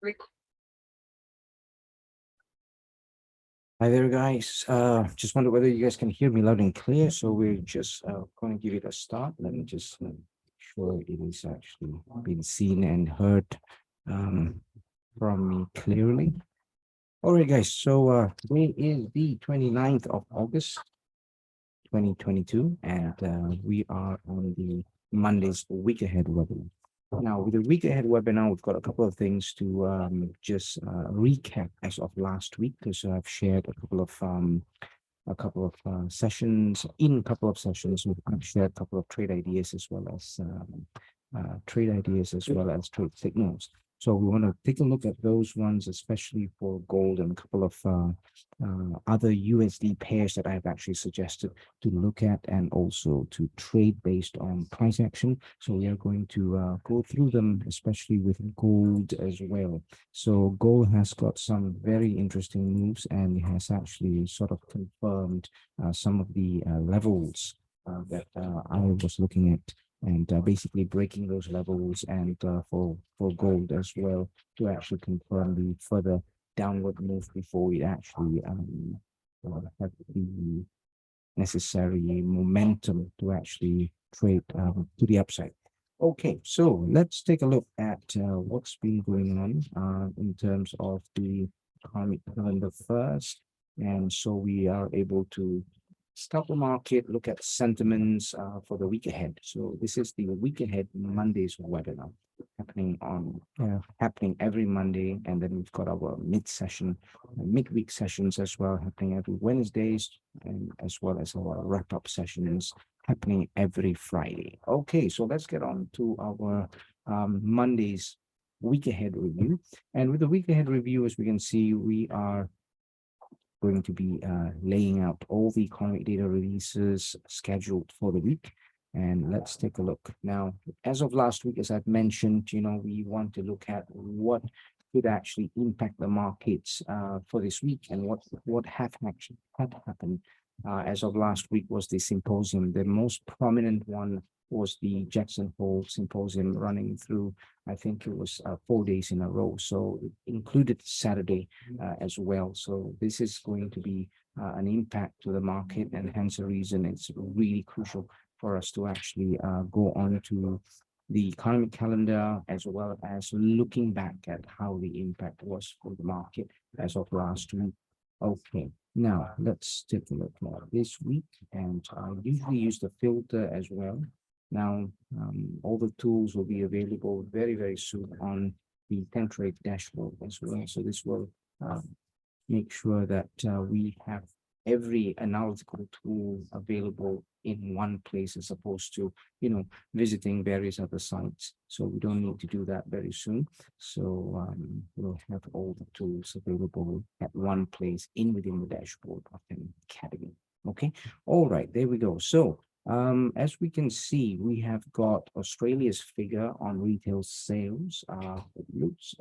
Hi there, guys. Just wonder whether you guys can hear me loud and clear. So we're just going to give it a start. Let me just make sure it is actually being seen and heard um, from me clearly. All right, guys. So today is the 29th of August, 2022, and we are on the Monday's week ahead webinar. Now, with the week ahead webinar, we've got a couple of things to just recap as of last week, because I've shared a couple of sessions. In a couple of sessions, I've shared a couple of trade ideas as well as trade signals. So we want to take a look at those ones, especially for gold and a couple of other USD pairs that I've actually suggested to look at and also to trade based on price action. So we are going to go through them, especially with gold as well. So gold has got some very interesting moves and it has actually sort of confirmed some of the levels that I was looking at, and basically breaking those levels, and for gold as well, to actually confirm the further downward move before we actually have the necessary momentum to actually trade to the upside. Okay, so let's take a look at what's been going on in terms of the economic calendar first. And so we are able to stop the market, look at sentiments for the week ahead. So this is the week ahead Monday's webinar happening every Monday, and then we've got our midweek sessions as well, happening every Wednesdays, and as well as our wrap-up sessions happening every Friday. Okay, so let's get on to our Monday's week ahead review. And with the week ahead review, as we can see, we are going to be laying out all the economic data releases scheduled for the week. And let's take a look. Now, as of last week, as I've mentioned, we want to look at what could actually impact the markets for this week, and what have actually had happened. As of last week was the symposium. The most prominent one was the Jackson Hole symposium, running through, I think it was 4 days in a row. So it included Saturday as well. So this is going to be an impact to the market, and hence the reason it's really crucial for us to actually go on to the economic calendar, as well as looking back at how the impact was for the market as of last week. Okay, now let's take a look at this week, and I usually use the filter as well. Now, all the tools will be available very, very soon on the template dashboard as well. So this will make sure that we have every analytical tool available in one place, as opposed to visiting various other sites. So we don't need to do that very soon. So we'll have all the tools available at one place within the dashboard of the academy. Okay, all right, there we go. So as we can see, we have got Australia's figure on retail sales. It looks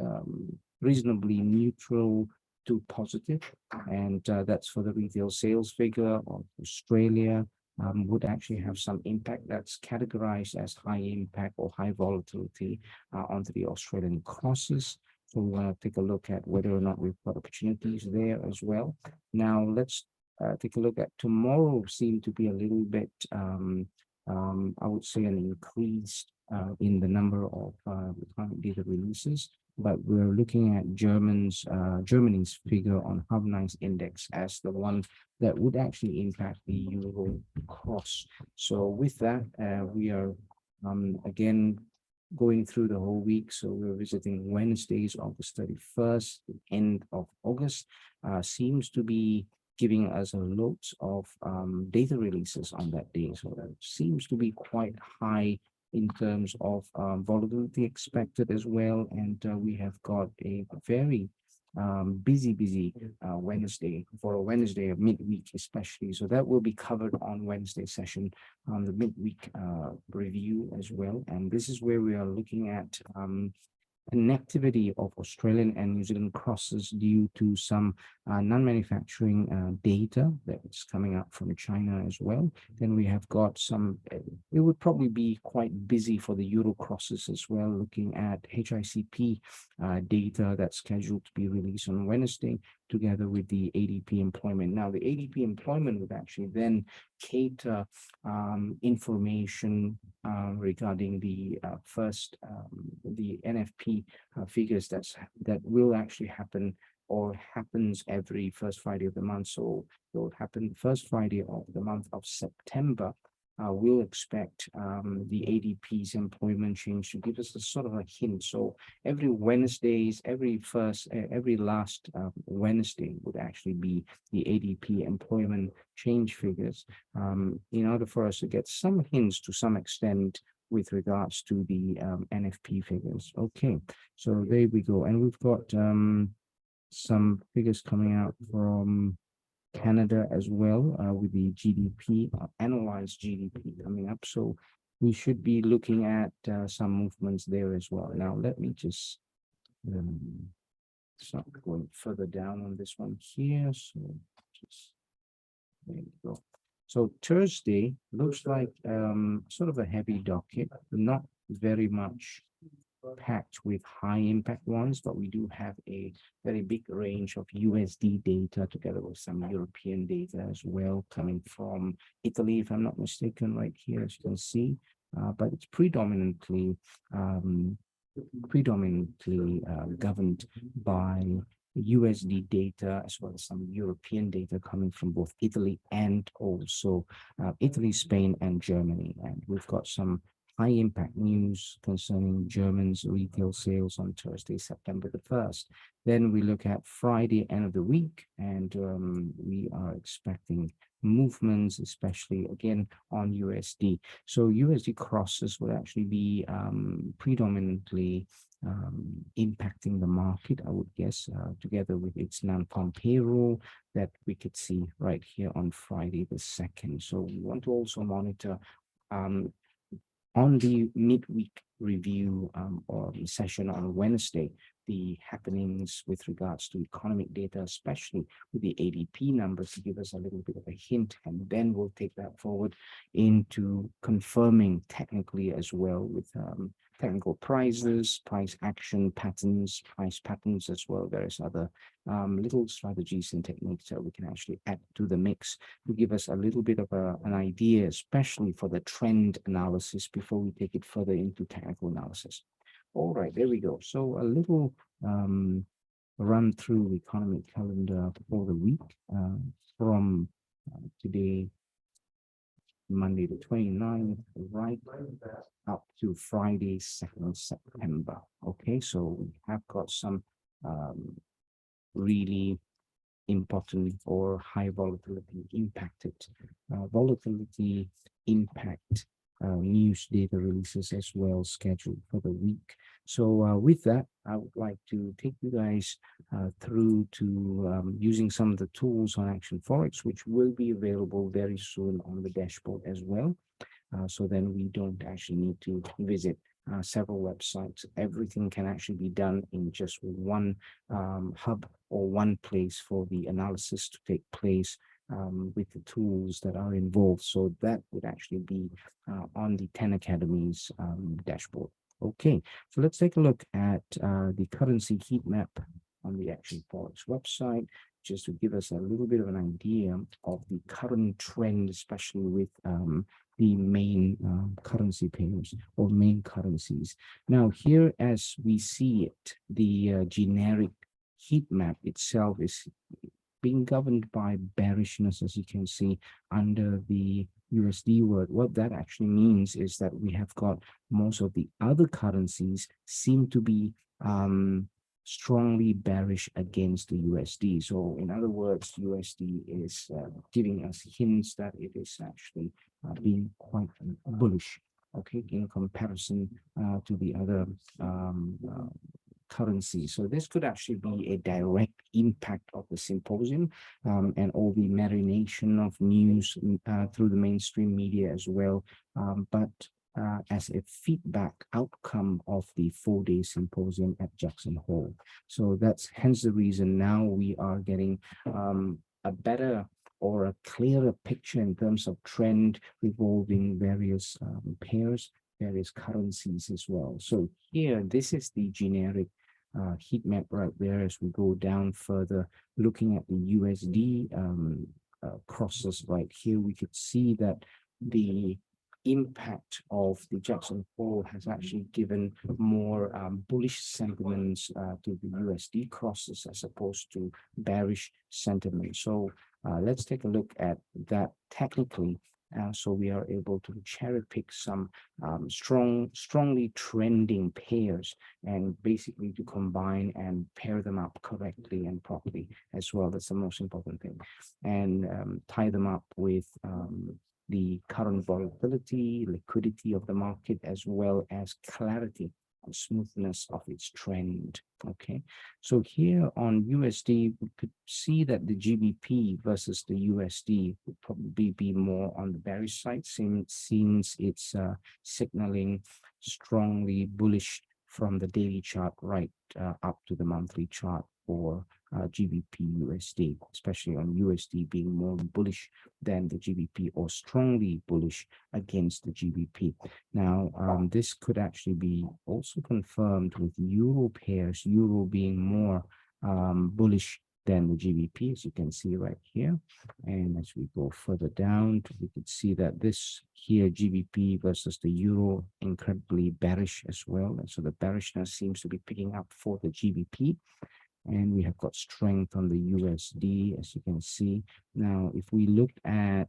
reasonably neutral to positive, and that's for the retail sales figure of Australia. Would actually have some impact that's categorized as high impact or high volatility onto the Australian crosses. So we want to take a look at whether or not we've got opportunities there as well. Now let's take a look at tomorrow. Seem to be a little bit, I would say, an increase in the number of economic data releases, but we're looking at Germany's figure on Hub9's index as the one that would actually impact the euro cross. So with that, we are again going through the whole week. So we're visiting Wednesdays, August 31st, the end of August. Seems to be giving us a lot of data releases on that day. So that seems to be quite high in terms of volatility expected as well. And we have got a very busy Wednesday, for a Wednesday of midweek especially. So that will be covered on Wednesday session on the midweek review as well. And this is where we are looking at inactivity of Australian and New Zealand crosses due to some non-manufacturing data that's coming up from China as well. Then we have got some, it would probably be quite busy for the Euro crosses as well, looking at HICP data that's scheduled to be released on Wednesday, together with the ADP employment. Now, the ADP employment would actually then cater information regarding the the NFP figures that will actually happen or happens every first Friday of the month. So it will happen first Friday of the month of September. We'll expect the ADP's employment change to give us a sort of a hint. So every Wednesdays, every last Wednesday would actually be the ADP employment change figures, in order for us to get some hints to some extent with regards to the NFP figures. Okay, so there we go. And we've got some figures coming out from Canada as well, with the GDP, analyzed GDP coming up. So we should be looking at some movements there as well. Now, let me just start going further down on this one here. So just there you go. So Thursday looks like sort of a heavy docket, not very much packed with high impact ones, but we do have a very big range of USD data together with some European data as well, coming from Italy, if I'm not mistaken, right here, as you can see. But it's predominantly governed by USD data, as well as some European data coming from both Italy and also Italy, Spain, and Germany. And we've got some high impact news concerning German's retail sales on Thursday, September the 1st. Then we look at Friday, end of the week, and we are expecting movements, especially again on USD. So USD crosses will actually be predominantly impacting the market, I would guess, together with its non-farm payroll that we could see right here on Friday the 2nd. So we want to also monitor on the midweek review or the session on Wednesday, the happenings with regards to economic data, especially with the ADP numbers, to give us a little bit of a hint, and then we'll take that forward into confirming technically as well with technical prices, price action patterns, price patterns as well, various other little strategies and techniques that we can actually add to the mix to give us a little bit of an idea, especially for the trend analysis before we take it further into technical analysis. All right, there we go. So a little run through the economic calendar for the week from today, Monday the 29th, right up to Friday, 2nd September. Okay, so we have got some really important or high volatility impacted volatility impact news data releases as well scheduled for the week. So with that, I would like to take you guys through to using some of the tools on Action Forex, which will be available very soon on the dashboard as well. So then we don't actually need to visit several websites. Everything can actually be done in just one hub or one place for the analysis to take place with the tools that are involved. So that would actually be on the 10 Academies dashboard. Okay, so let's take a look at the currency heat map on the Action Forex website, just to give us a little bit of an idea of the current trend, especially with the main currency pairs or main currencies. Now here, as we see it, the generic heat map itself is being governed by bearishness, as you can see under the USD word. What that actually means is that we have got most of the other currencies seem to be strongly bearish against the USD. So in other words, USD is giving us hints that it is actually being quite bullish, okay, in comparison to the other currency. So this could actually be a direct impact of the symposium and all the marination of news through the mainstream media as well. But as a feedback outcome of the 4-day symposium at Jackson Hole. So that's hence the reason now we are getting a better or a clearer picture in terms of trend revolving various pairs, various currencies as well. So here, this is the generic heat map right there. As we go down further, looking at the USD crosses right here, we could see that the impact of the Jackson Hole has actually given more bullish sentiments to the USD crosses as opposed to bearish sentiment. So let's take a look at that technically. So we are able to cherry pick some strongly trending pairs and basically to combine and pair them up correctly and properly as well. That's the most important thing. And tie them up with the current volatility, liquidity of the market, as well as clarity and smoothness of its trend. Okay, so here on USD, we could see that the GBP versus the USD would probably be more on the bearish side, since it's signaling strongly bullish from the daily chart right up to the monthly chart for GBP USD, especially on USD being more bullish than the GBP or strongly bullish against the GBP. Now, this could actually be also confirmed with Euro pairs, Euro being more bullish than the GBP, as you can see right here. And as we go further down, we could see that this here, GBP versus the Euro, incredibly bearish as well. And so the bearishness seems to be picking up for the GBP. And we have got strength on the USD, as you can see. Now, if we look at,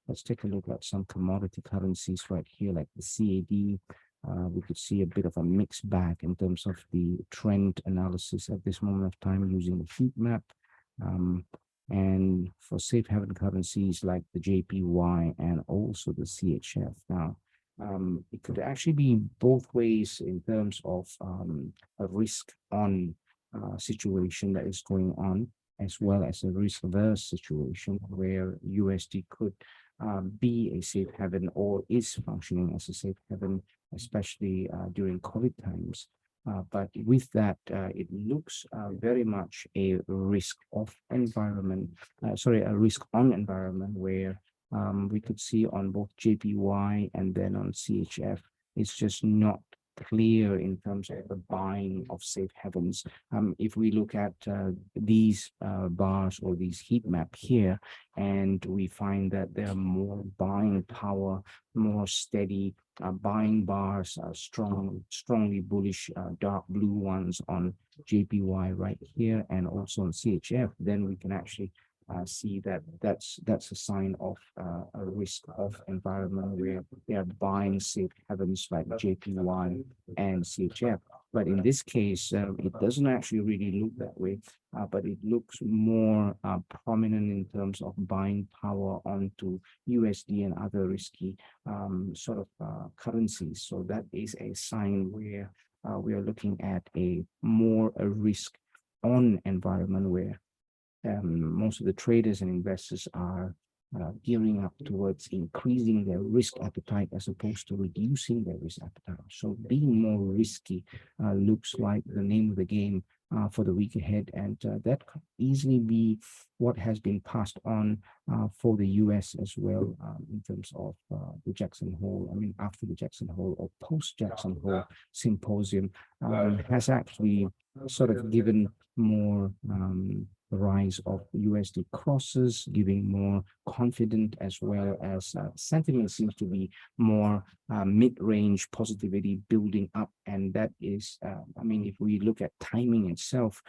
let's take a look at some commodity currencies right here, like the CAD. We could see a bit of a mixed bag in terms of the trend analysis at this moment of time using the heat map. And for safe haven currencies like the JPY and also the CHF. Now, it could actually be both ways in terms of a risk on situation that is going on, as well as a risk averse situation where USD could be a safe haven or is functioning as a safe haven, especially during COVID times. But with that, it looks very much a risk of environment, a risk on environment where we could see on both JPY and then on CHF, it's just not clear in terms of the buying of safe havens. If we look at these bars or these heat map here, and we find that there are more buying power, more steady buying bars, strongly bullish dark blue ones on JPY right here, and also on CHF, then we can actually see that that's a sign of a risk of environment where they are buying safe havens like JPY and CHF. But in this case, it doesn't actually really look that way, but it looks more prominent in terms of buying power onto USD and other risky currencies. So that is a sign where we are looking at a risk on environment where most of the traders and investors are gearing up towards increasing their risk appetite as opposed to reducing their risk appetite. So being more risky looks like the name of the game for the week ahead, and that could easily be what has been passed on for the US as well in terms of the Jackson Hole. I mean, after the Jackson Hole or post Jackson Hole symposium has actually sort of given more rise of USD crosses, giving more confident, as well as sentiment seems to be more mid-range positivity building up. And that is, I mean, if we look at timing itself,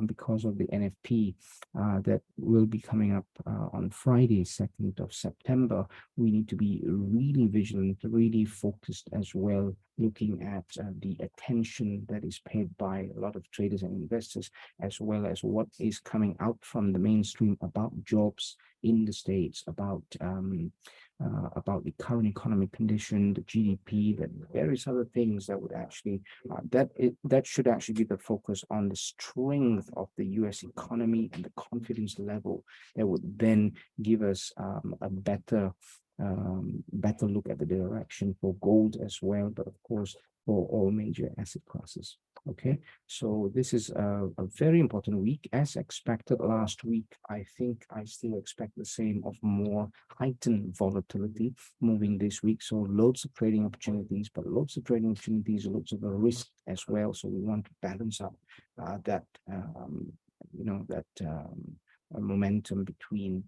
because of the NFP that will be coming up on Friday, 2nd of September, we need to be really vigilant, really focused as well, looking at the attention that is paid by a lot of traders and investors, as well as what is coming out from the mainstream about jobs in the States, about the current economic condition, the GDP, that various other things that would actually that should actually be the focus on the strength of the U.S. economy and the confidence level that would then give us a better better look at the direction for gold as well, but of course for all major asset classes. Okay, so this is a very important week. As expected last week, I think I still expect the same of more heightened volatility moving this week. So loads of trading opportunities, but loads of trading opportunities, loads of risk as well. So we want to balance up that, momentum between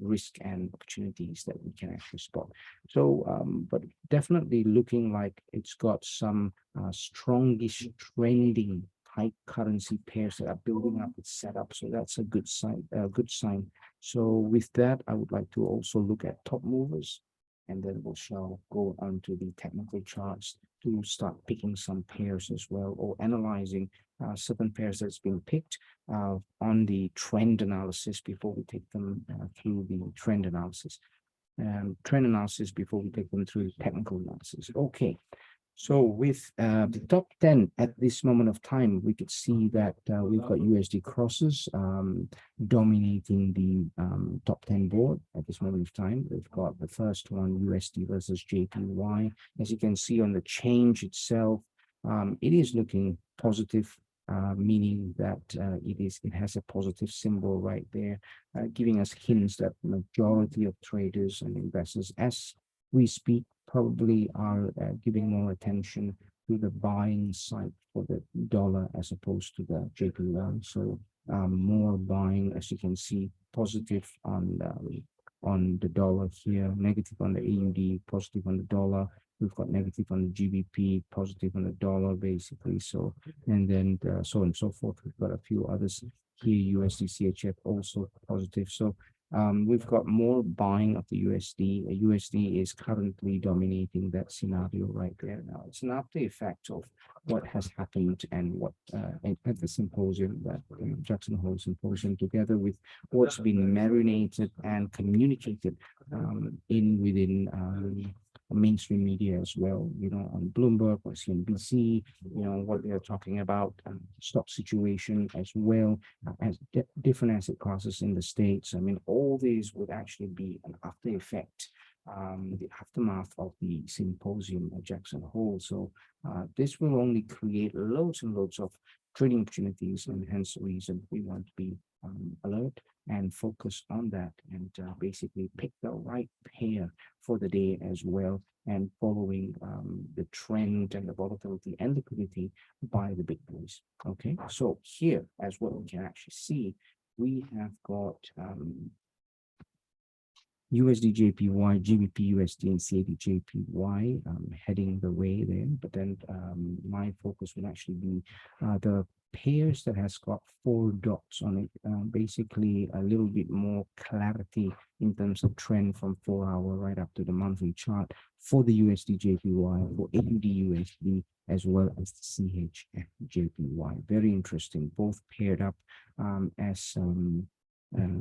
risk and opportunities that we can actually spot. So, but definitely looking like it's got some strongish trending high currency pairs that are building up its setup. So that's a good sign. So with that, I would like to also look at top movers, and then we shall go on to the technical charts to start picking some pairs as well, or analyzing certain pairs that's been picked on the trend analysis before we take them through the trend analysis. Before we take them through the technical analysis. Okay, so with the top 10 at this moment of time, we could see that we've got USD crosses dominating the top 10 board at this moment of time. We've got the first one, USD versus JPY. As you can see on the change itself, it is looking positive, meaning that it has a positive symbol right there, giving us hints that the majority of traders and investors, as we speak, probably are giving more attention to the buying side for the dollar as opposed to the JPY. So more buying, as you can see, positive on the dollar here, negative on the AUD, positive on the dollar. We've got negative on the GBP, positive on the dollar, basically. So, and then so on and so forth. We've got a few others here, USD, CHF also positive. So we've got more buying of the USD. USD is currently dominating that scenario right there. Now, it's an after effect of what has happened and what at the symposium, that Jackson Hole symposium, together with what's been marinated and communicated within mainstream media as well, on Bloomberg or CNBC, what they're talking about, stock situation as well, as different asset classes in the States. I mean, all these would actually be an after effect, the aftermath of the symposium at Jackson Hole. So this will only create loads and loads of trading opportunities, and hence the reason we want to be alert and focus on that, and basically pick the right pair for the day as well, and following the trend and the volatility and liquidity by the big boys. Okay, so here, as what we can actually see, we have got USD JPY, GBP USD, and CAD JPY heading the way there. But then my focus will actually be the pairs that has got 4 dots on it, basically a little bit more clarity in terms of trend from 4-hour right up to the monthly chart for the USD JPY, for AUD USD, as well as the CHF JPY. Very interesting, both paired up as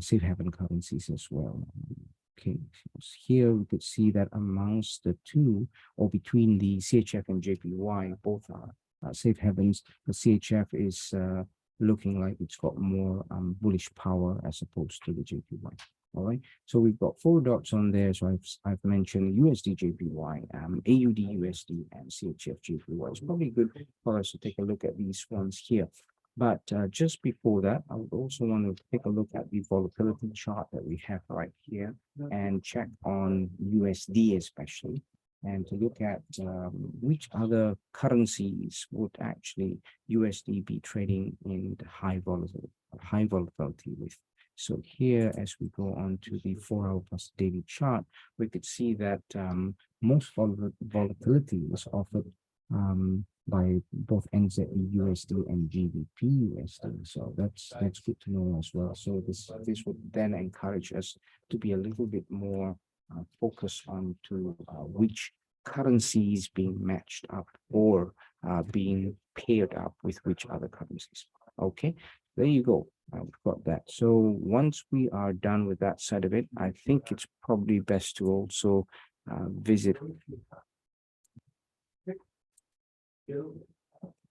safe haven currencies as well. Okay, so here we could see that amongst the two, or between the CHF and JPY, both are safe havens. The CHF is looking like it's got more bullish power as opposed to the JPY. All right, so we've got 4 dots on there. So I've mentioned USD JPY, AUD USD, and CHF JPY. It's probably good for us to take a look at these ones here. But just before that, I would also want to take a look at the volatility chart that we have right here and check on USD especially, and to look at which other currencies would actually USD be trading in the high volatility with. So here, as we go on to the 4-hour plus daily chart, we could see that most volatility is offered by both NZE USD and GBP USD. So that's good to know as well. So this would then encourage us to be a little bit more focused on to which currencies being matched up or being paired up with which other currencies. Okay, there you go. We've got that. So once we are done with that side of it, I think it's probably best to also visit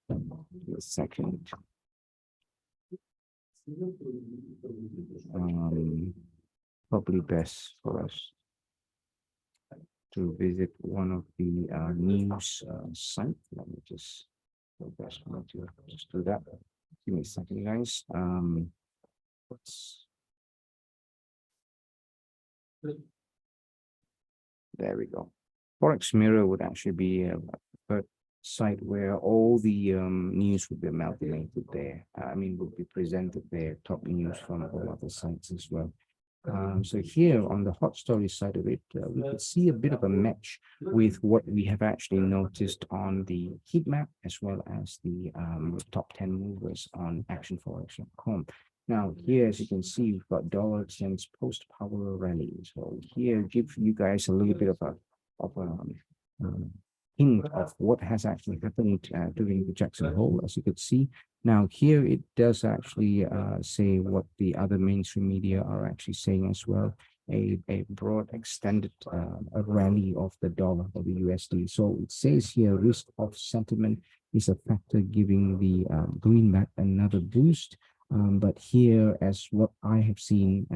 a second. Probably best for us to visit one of the news site. Let me just just do that. Give me a second, guys. Let's There we go. Forex Mirror would actually be a preferred site where all the news would be amalgamated there. I mean, would be presented there, top news from all other sites as well. So here on the hot story side of it, we could see a bit of a match with what we have actually noticed on the heat map as well as the top 10 movers on actionforex.com. Now, here, as you can see, we've got dollar since post-power rally. So here, give you guys a little bit of a hint of what has actually happened during the Jackson Hole, as you could see. Now, here it does actually say what the other mainstream media are actually saying as well. A broad extended a rally of the dollar or the USD. So it says here risk of sentiment is a factor giving the greenback another boost. But here, as what I have seen,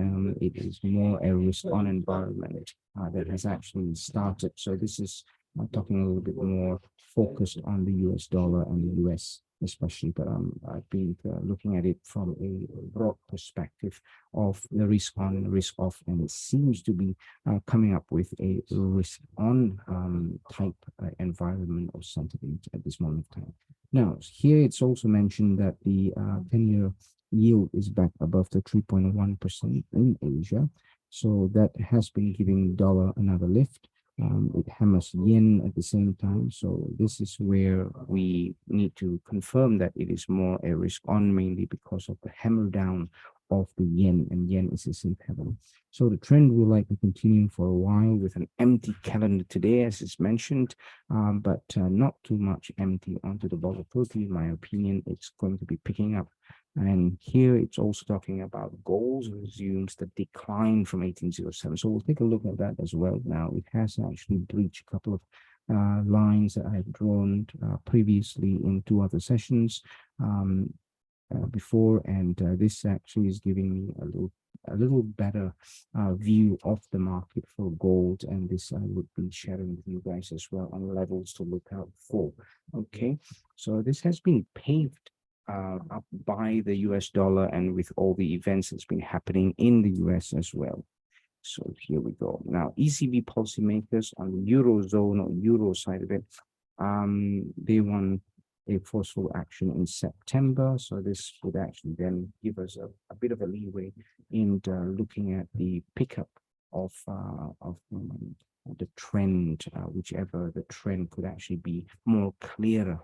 it is more a risk-on environment that has actually started. So this is talking a little bit more focused on the US dollar and the US especially, but I've been looking at it from a broad perspective of the risk on, risk off, and it seems to be coming up with a risk on type environment or sentiment at this moment of time. Now, here it's also mentioned that the 10-year yield is back above the 3.1% in Asia. So that has been giving dollar another lift. It hammers yen at the same time. So this is where we need to confirm that it is more a risk on, mainly because of the hammer down of the yen, and yen is a safe haven. So the trend will likely continue for a while with an empty calendar today, as is mentioned, but not too much empty onto the volatility. In my opinion, it's going to be picking up. And here it's also talking about gold resumes the decline from 1807. So we'll take a look at that as well. Now, it has actually breached a couple of lines that I've drawn previously in two other sessions before, and this actually is giving me a little better view of the market for gold, and this I would be sharing with you guys as well on levels to look out for. Okay, so this has been paved up by the US dollar and with all the events that's been happening in the US as well. So here we go. Now, ECB policymakers on the Eurozone or Euro side of it, they want a forceful action in September. So this would actually then give us a bit of a leeway in looking at the pickup of the trend, whichever the trend could actually be more clearer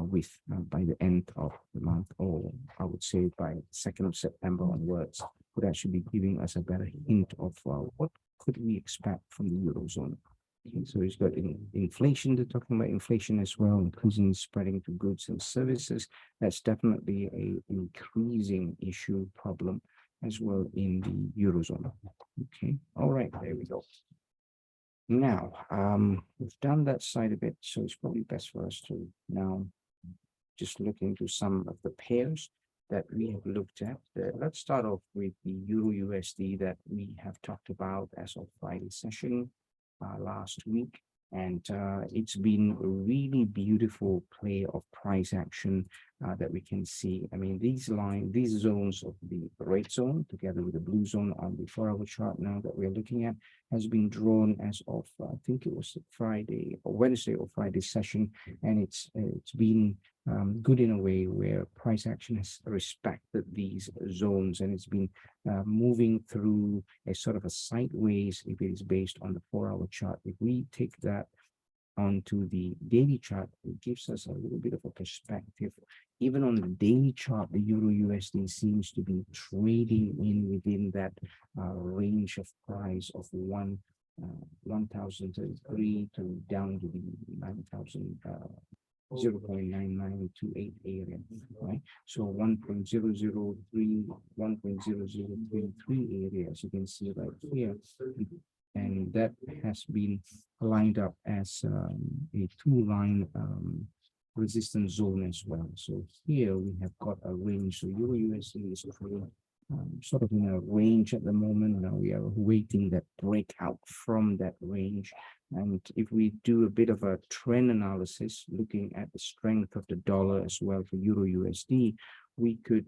with by the end of the month, or I would say by 2nd of September onwards, would actually be giving us a better hint of what could we expect from the Eurozone. Okay, so it's got inflation, they're talking about inflation as well, increasing spreading to goods and services. That's definitely a increasing issue problem as well in the Eurozone. Okay, all right, there we go. Now, we've done that side of it, so it's probably best for us to now just look into some of the pairs that we have looked at. Let's start off with the Euro USD that we have talked about as of Friday session last week. And it's been a really beautiful play of price action that we can see. I mean, these zones of the red zone together with the blue zone on the 4-hour chart now that we're looking at has been drawn as of, I think it was Friday or Wednesday or Friday session. And it's been good in a way where price action has respected these zones, and it's been moving through a sort of a sideways if it is based on the 4-hour chart. If we take that onto the daily chart, it gives us a little bit of a perspective. Even on the daily chart, the Euro USD seems to be trading within that range of price of 1,003 to down to the 9,000. 0.9928 area, right? So 1.003, 1.0033 area, as you can see right here. And that has been lined up as a 2-line resistance zone as well. So here we have got a range. So Euro USD is trading sort of in a range at the moment. Now we are waiting that breakout from that range. And if we do a bit of a trend analysis, looking at the strength of the dollar as well for Euro USD, we could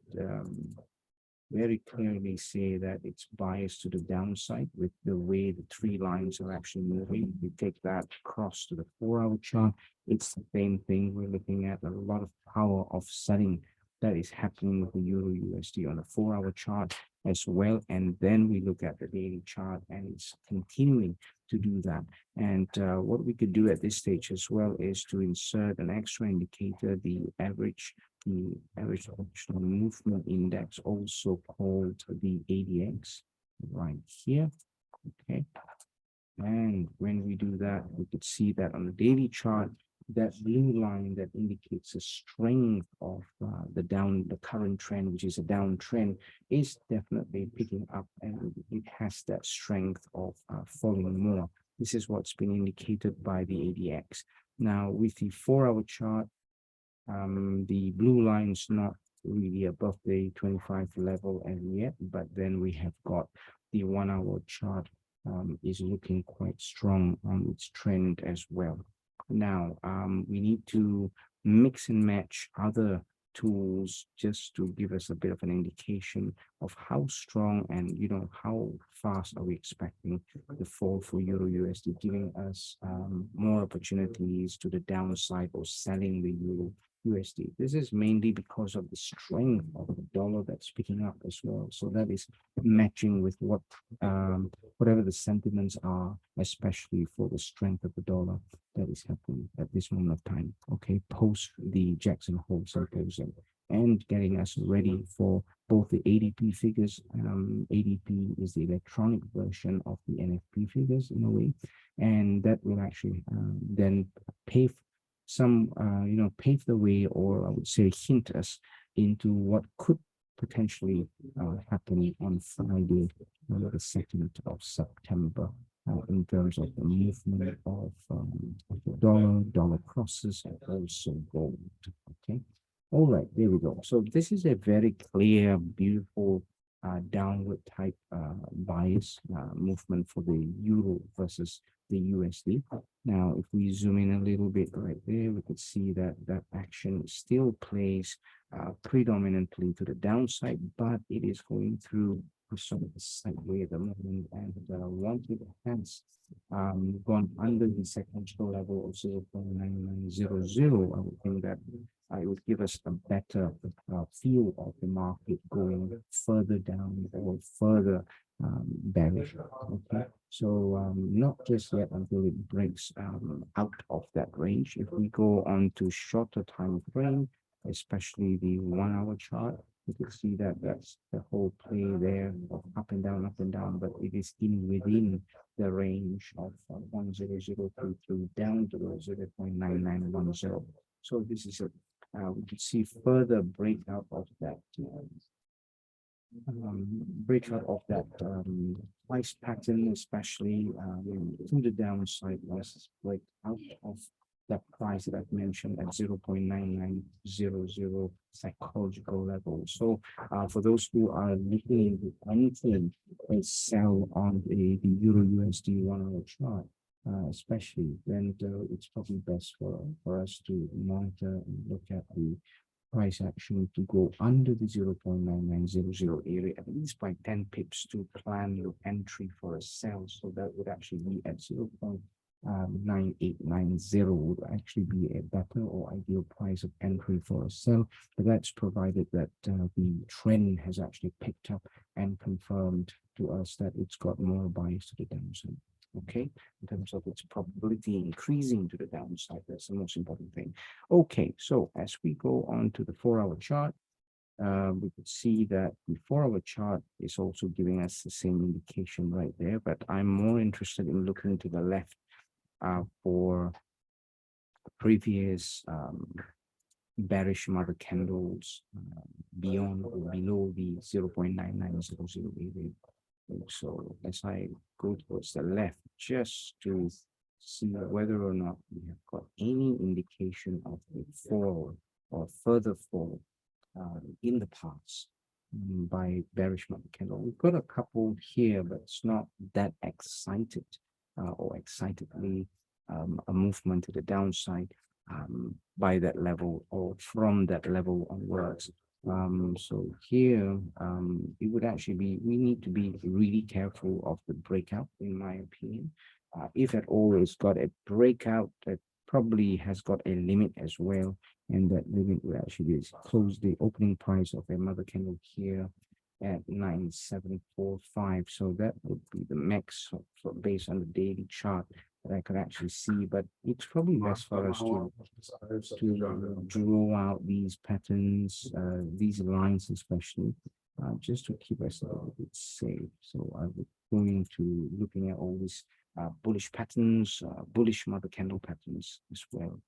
very clearly say that it's biased to the downside with the way the three lines are actually moving. We take that across to the 4-hour chart. It's the same thing. We're looking at a lot of power offsetting that is happening with the Euro USD on the 4-hour chart as well. And then we look at the daily chart and it's continuing to do that. And what we could do at this stage as well is to insert an extra indicator, the average functional movement index, also called the ADX, right here. Okay. And when we do that, we could see that on the daily chart, that blue line that indicates the strength of the current trend, which is a downtrend, is definitely picking up, and it has that strength of falling more. This is what's been indicated by the ADX. Now, with the 4-hour chart, the blue line's not really above the 25 level as yet, but then we have got the 1-hour chart is looking quite strong on its trend as well. Now, we need to mix and match other tools just to give us a bit of an indication of how strong and how fast are we expecting the fall for Euro USD, giving us more opportunities to the downside or selling the Euro USD. This is mainly because of the strength of the dollar that's picking up as well. So that is matching with what whatever the sentiments are, especially for the strength of the dollar that is happening at this moment of time. Okay, post the Jackson Hole Symposium and getting us ready for both the ADP figures. ADP is the electronic version of the NFP figures in a way, and that will actually then pave the way, or I would say hint us into what could potentially happen on Friday, the 2nd of September, in terms of the movement of the dollar crosses, and also gold. Okay. All right, there we go. So this is a very clear, beautiful downward type bias movement for the euro versus the USD. Now, if we zoom in a little bit right there, we could see that that action still plays predominantly to the downside, but it is going through sort of a sideway at the moment, and once it has gone under the psychological level of 0.9900, I would think that it would give us a better feel of the market going further down or further bearish. Okay, so not just yet until it breaks out of that range. If we go on to shorter time frame, especially the 1-hour chart, you can see that that's the whole play there of up and down, but it is within the range of 10033 down to 0.9910. So this is we can see further breakout of that price pattern, especially to the downside, was like out of that price that I've mentioned at 0.9900 psychological level. So for those who are looking into anything and sell on the Euro USD 1-hour chart, especially, then it's probably best for us to monitor and look at the price action to go under the 0.9900 area, at least by 10 pips, to plan your entry for a sell. So that would actually be at 0.9890 would actually be a better or ideal price of entry for a sell. But that's provided that the trend has actually picked up and confirmed to us that it's got more bias to the downside. Okay, in terms of its probability increasing to the downside, that's the most important thing. Okay, so as we go on to the 4-hour chart, we could see that the 4-hour chart is also giving us the same indication right there, but I'm more interested in looking to the left for previous bearish mother candles beyond or below the 0.9900 area. So as I go towards the left, just to see whether or not we have got any indication of a fall or further fall in the past. by bearish market candle. We've got a couple here, but it's not that excited or excitedly a movement to the downside by that level or from that level onwards. So here, it would actually be, we need to be really careful of the breakout, in my opinion. If at all it's got a breakout that probably has got a limit as well, and that limit will actually be close the opening price of a mother candle here at 9745. So that would be the max based on the daily chart that I could actually see, but it's probably best for us to draw out these patterns, these lines especially, just to keep us a little bit safe. So I would go into looking at all these bullish patterns, bullish mother candle patterns as well,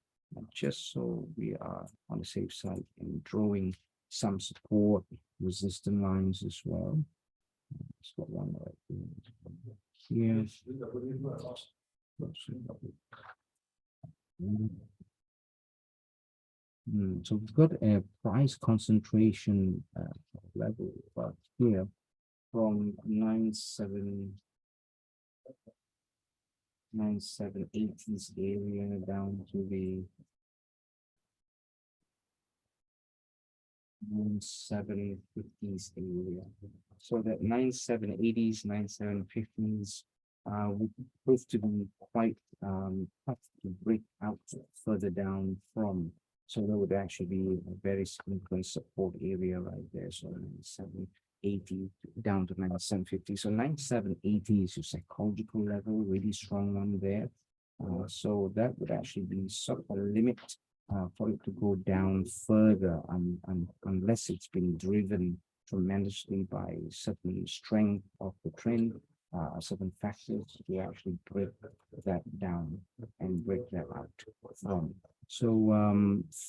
just so we are on the safe side and drawing some support resistance lines as well. It's got one right here. So we've got a price concentration level here from 9780s area down to the 9750s area. So that 9780s, 9750s would prove to be quite tough to break out further down from. So that would actually be a very significant support area right there. So 9780 down to 9750. So 9780 is your psychological level, really strong one there. So that would actually be sort of a limit for it to go down further, unless it's been driven tremendously by certain strength of the trend, certain factors to actually break that down and break that out from. So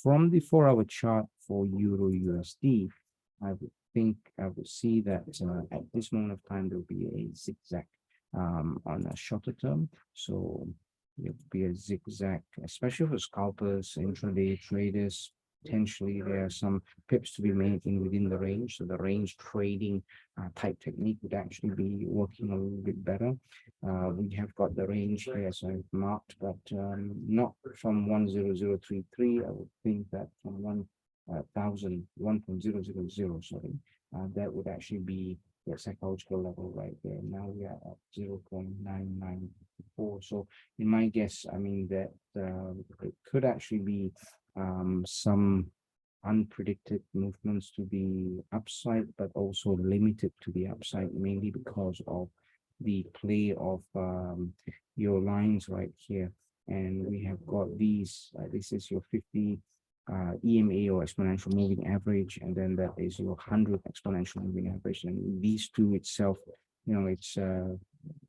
from the 4-hour chart for Euro USD, I would see that at this moment of time there will be a zigzag on a shorter term. So it would be a zigzag, especially for scalpers, intraday traders. Potentially, there are some pips to be made within the range. So the range trading type technique would actually be working a little bit better. We have got the range here, so I've marked, but not from 10033. I would think that from 1,000, sorry, that would actually be the psychological level right there. Now we are at 0.994. So in my guess, I mean that it could actually be some unpredicted movements to the upside, but also limited to the upside, mainly because of the play of your lines right here. And we have got these, this is your 50 EMA or exponential moving average, and then that is your 100 exponential moving average. And these two itself, you know,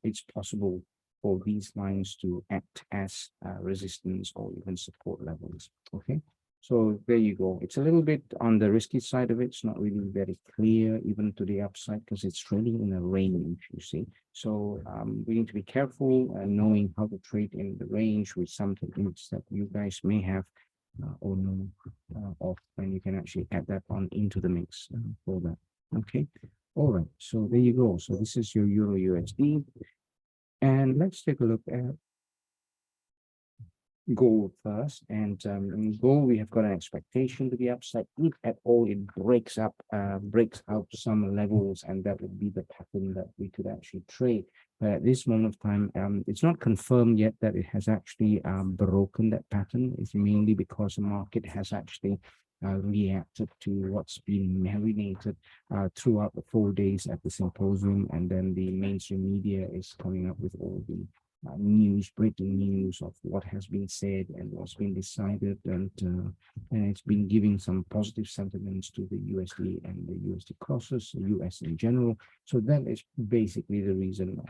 it's possible for these lines to act as resistance or even support levels. Okay, so there you go. It's a little bit on the risky side of it. It's not really very clear even to the upside because it's trading in a range, you see. So we need to be careful and knowing how to trade in the range with some techniques that you guys may have or know of, and you can actually add that on into the mix for that. Okay, all right, so there you go. So this is your Euro USD, and let's take a look at gold first. And in gold, we have got an expectation to the upside. If at all it breaks out some levels, and that would be the pattern that we could actually trade. But at this moment of time, it's not confirmed yet that it has actually broken that pattern. It's mainly because the market has actually reacted to what's been marinated throughout the 4 days at the symposium, and then the mainstream media is coming up with all the breaking news of what has been said and what's been decided, and it's been giving some positive sentiments to the USD and the USD crosses, the US in general. So that is basically the reason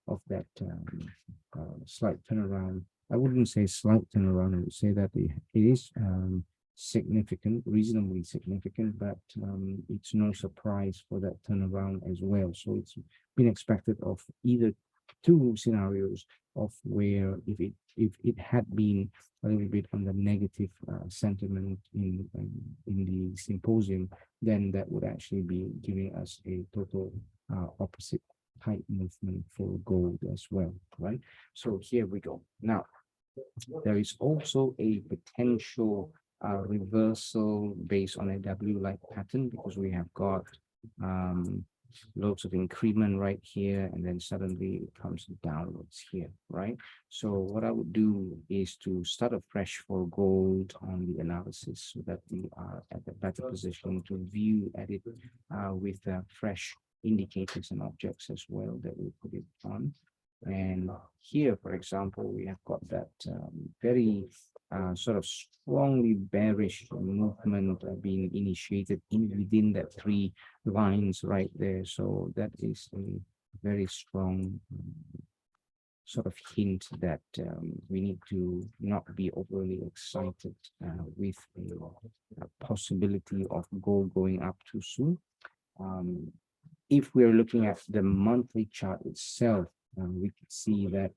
of that slight turnaround. I wouldn't say slight turnaround. I would say that it is significant, reasonably significant, but it's no surprise for that turnaround as well. So it's been expected of either two scenarios of where if it had been a little bit on the negative sentiment in the symposium, then that would actually be giving us a total opposite type movement for gold as well, right? So here we go. Now, there is also a potential reversal based on a W-like pattern, because we have got loads of increment right here, and then suddenly it comes downwards here, right? So what I would do is to start afresh for gold on the analysis so that we are at a better position to view at it with fresh indicators and objects as well that we put it on. And here, for example, we have got that very sort of strongly bearish movement being initiated in within that three lines right there. So that is a very strong sort of hint that we need to not be overly excited with a possibility of gold going up too soon. If we're looking at the monthly chart itself, we can see that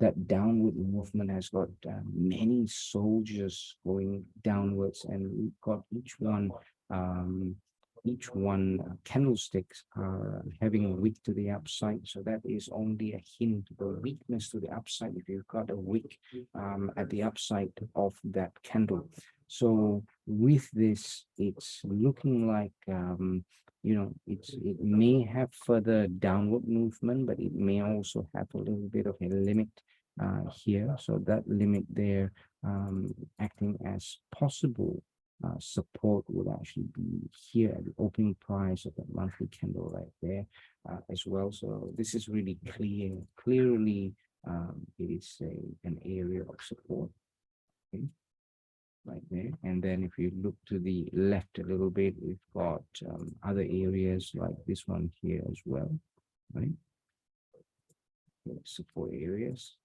that downward movement has got many soldiers going downwards, and we've got each one candlesticks are having a wick to the upside. So that is only a hint of the weakness to the upside if you've got a wick at the upside of that candle. So with this, it's looking like it may have further downward movement, but it may also have a little bit of a limit here. So that limit there acting as possible support would actually be here at the opening price of the monthly candle right there as well. So this is really clearly it is an area of support. Okay, right there. And then if you look to the left a little bit, we've got other areas like this one here as well, right? Support areas.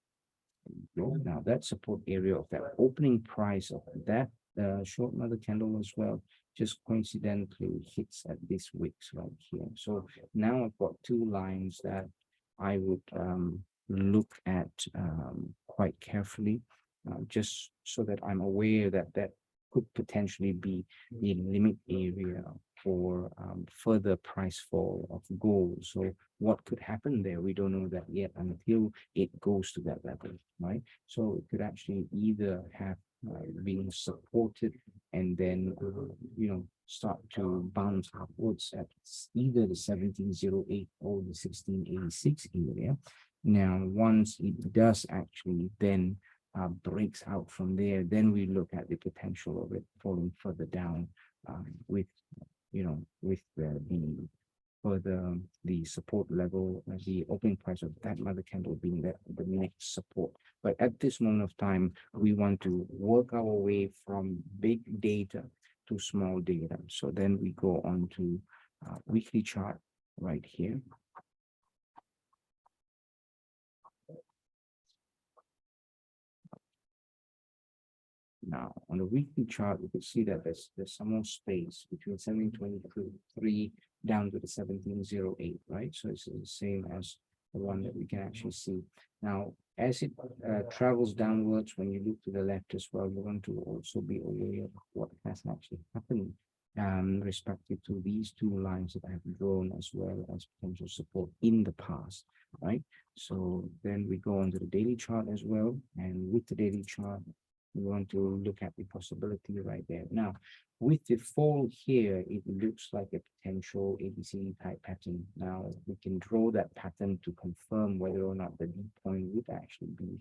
Now that support area of that opening price of that short mother candle as well just coincidentally hits at this wicks right here. So now I've got two lines that I would look at quite carefully, just so that I'm aware that that could potentially be the limit area for further price fall of gold. So what could happen there? We don't know that yet until it goes to that level, right? So it could actually either have being supported and then start to bounce upwards at either the 1708 or the 1686 area. Now once it does actually then breaks out from there, then we look at the potential of it falling further down with the support level, the opening price of that mother candle being the next support. But at this moment of time, we want to work our way from big data to small data. So then we go on to weekly chart right here. Now, on the weekly chart, we can see that there's some more space between 1723 down to the 1708, right? So it's the same as the one that we can actually see. Now, as it travels downwards, when you look to the left as well, you want to also be aware of what has actually happened respective to these two lines that I have drawn, as well as potential support in the past, right? So then we go on to the daily chart as well, and with the daily chart, we want to look at the possibility right there. Now, with the fall here, it looks like a potential ABC type pattern. Now, we can draw that pattern to confirm whether or not the D point would actually be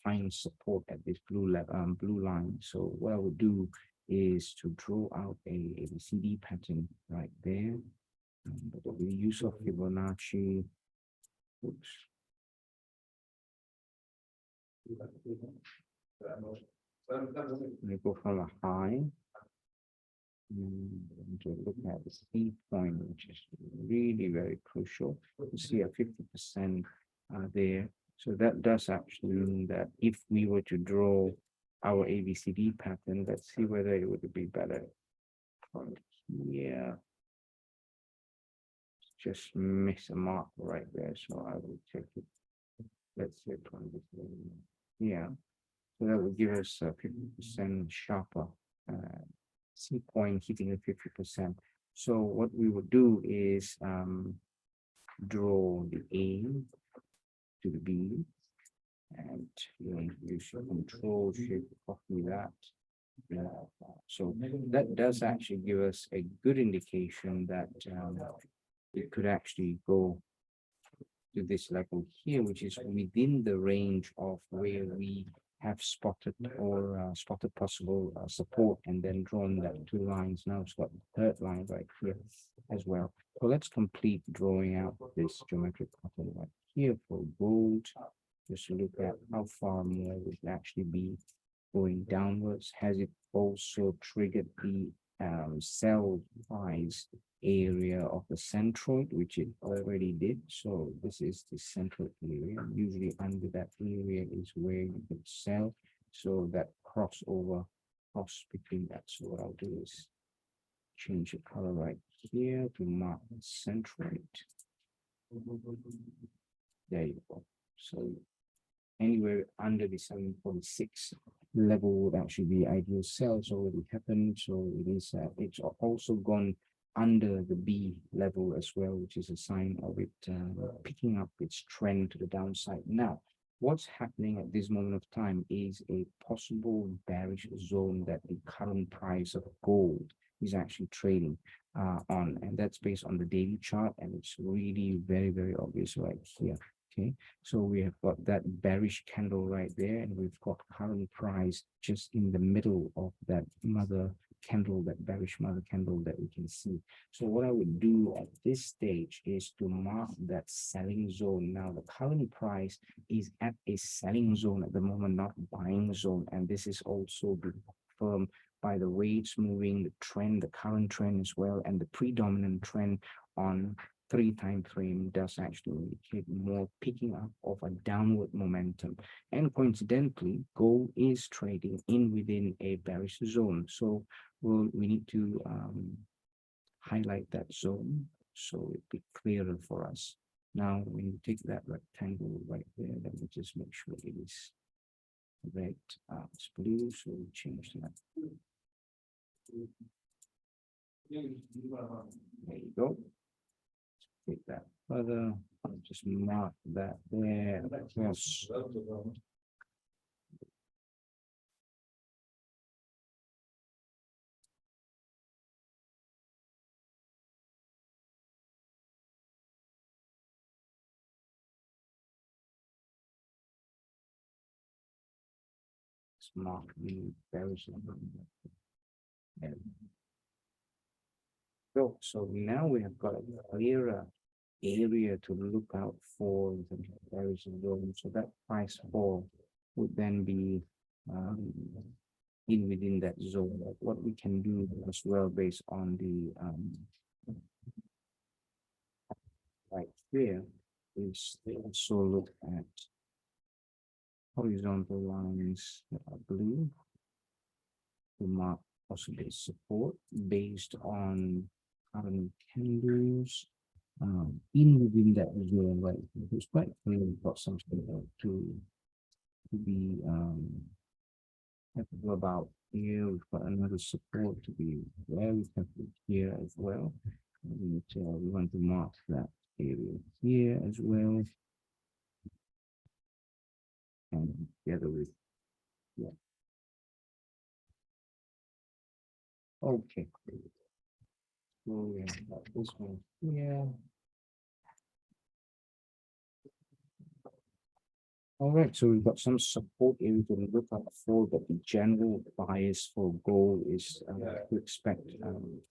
find support at this blue line. So what I would do is to draw out a ABCD pattern right there. But with the use of Fibonacci, oops. We go from a high to look at the C point, which is really very crucial. You see a 50% there. So that does actually mean that if we were to draw our ABCD pattern, let's see whether it would be better from here. just miss a mark right there. So I will check it. Let's say 20. Yeah. So that will give us a 50% sharper C point hitting a 50%. So what we would do is draw the A to the B, and you use your control shift copy that. So that does actually give us a good indication that it could actually go to this level here, which is within the range of where we have spotted or spotted possible support, and then drawn that two lines. Now it's got the third line right here as well. So let's complete drawing out this geometric pattern right here for gold, just to look at how far more we can actually be going downwards. Has it also triggered the sell price area of the centroid, which it already did? So this is the central area. Usually under that area is where you can sell. So that crossover cross between that. So what I'll do is change the color right here to mark the centroid. There you go. So anywhere under the 7.6 level would actually be ideal sales already happened. So it is it's also gone under the B level as well, which is a sign of it picking up its trend to the downside. Now, what's happening at this moment of time is a possible bearish zone that the current price of gold is actually trading on, and that's based on the daily chart, and it's really very, very obvious right here. Okay, so we have got that bearish candle right there, and we've got current price just in the middle of that mother candle, that bearish mother candle that we can see. So what I would do at this stage is to mark that selling zone. Now the current price is at a selling zone at the moment, not buying zone, and this is also confirmed by the way it's moving, the trend, the current trend as well, and the predominant trend on 3 time frame does actually indicate more picking up of a downward momentum. And coincidentally, gold is trading in within a bearish zone. So we need to highlight that zone so it be clearer for us. Now, when you take that rectangle right there, let me just make sure it is red, it's blue, so we change that. There you go. Take that further. I'll just mark that there. Yes. Mark the bearish. So now we have got a clearer area to look out for in terms of bearish zone. So that price fall would then be in within that zone. What we can do as well based on the right here is also look at horizontal lines that are blue to mark possible support based on current candles in within that zone, right? It's quite clear we've got something to be careful about here. We've got another support to be very careful here as well. And we want to mark that area here as well. And together with, yeah. Okay. So we have got this one here. All right, so we've got some support area to look out for, but the general bias for gold is to expect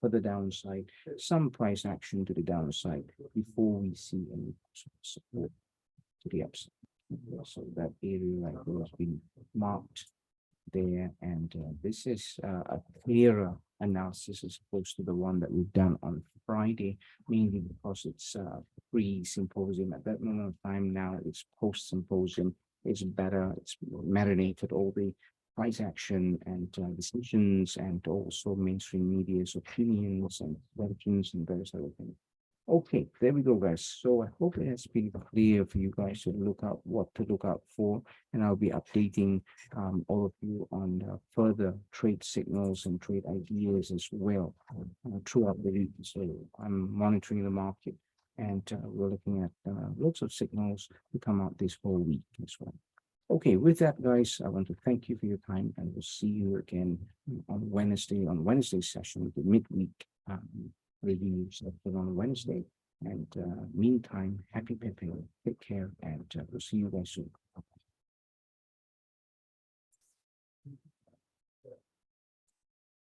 further downside, some price action to the downside before we see any support to the upside. So that area right there has been marked there, and this is a clearer analysis as opposed to the one that we've done on Friday, mainly because it's pre-symposium at that moment of time. Now it's post-symposium. It's better, it's marinated all the price action and decisions, and also mainstream media's opinions and questions and various other things. Okay, there we go, guys. So I hope it has been clear for you guys to look out what to look out for, and I'll be updating all of you on further trade signals and trade ideas as well throughout the week. So I'm monitoring the market, and we're looking at lots of signals to come out this whole week as well. Okay, with that, guys, I want to thank you for your time, and we'll see you again on Wednesday's session, the midweek reviews on Wednesday. And meantime, happy pipping, take care, and we'll see you guys soon.